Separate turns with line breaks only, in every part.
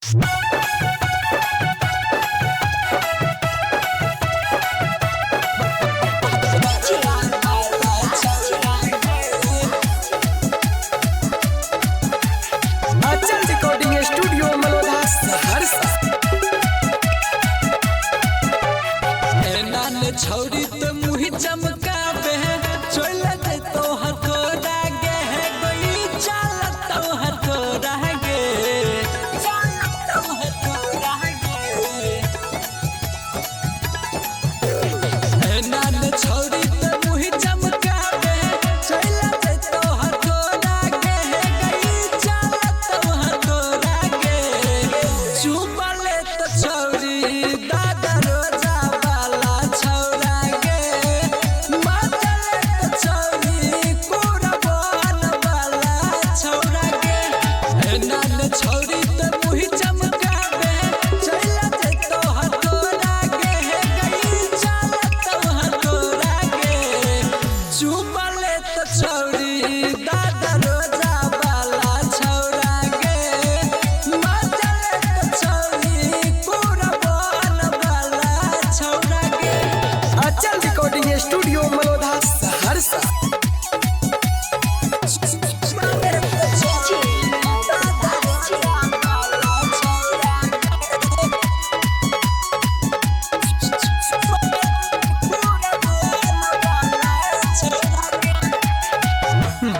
अचल recording studio मलोधा Saharsa.
छौरी तो मुही चमकावे चल दे तो हथोड़ा गे गई चल तो हथोड़ा गे चल तो हथोड़ा गे नान छौरी तो मुही चमकावे चल दे तो हथोड़ा गे गई चल तो हथोड़ा गे चुमले तो छौरी दादा रोजा छौरी तो मुही चमकावे चल दे तो हथोड़ा गे गई चल तो हथोड़ा गे चुमले तो छौरी दादा रोजा वाला छौरा गे मचले तो छौरी पूरा बन वाला छौरा गे।
अचल रिकॉर्डिंग स्टूडियो मलोधा सहरसा।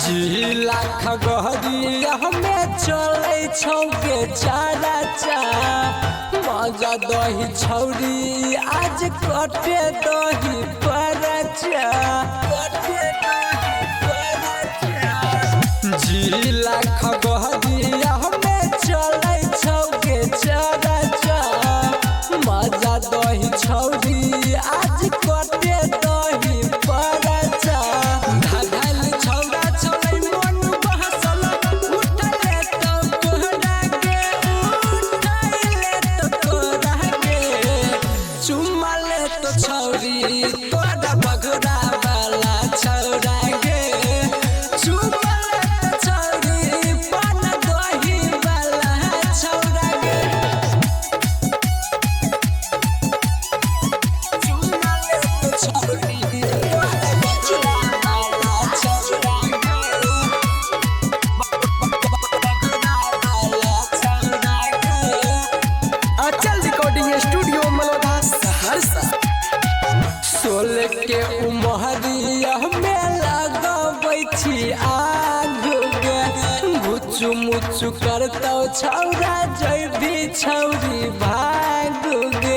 जिला खगहरिया हमें चले छौके चारा चा मजा दही छौरी आज कटे दही परचा जिला खगहरिया हमें चले छौके चारा चा मजा दही छौरी आज कटे दही परचा धाधल छौरा छौरै मन बहसल उठले तो कोहरा गे उठले तो कोहरा गे चुमले तो छौरी तोरा बघरा वाला छौरा गे चुमले तो छौरी पान दही वाला छौरा गे चुमले तो छौरी तोरा बघरा वाला छौरा गे बघरा वाला छौरा गे।
अचल रिकॉर्डिंग स्टूडियो मलोधा सहरसा।
सोल के उमहरिया में लगबै छी आग गे घुचु मुचु करतौ छौरा जैभी छौरी भाग गे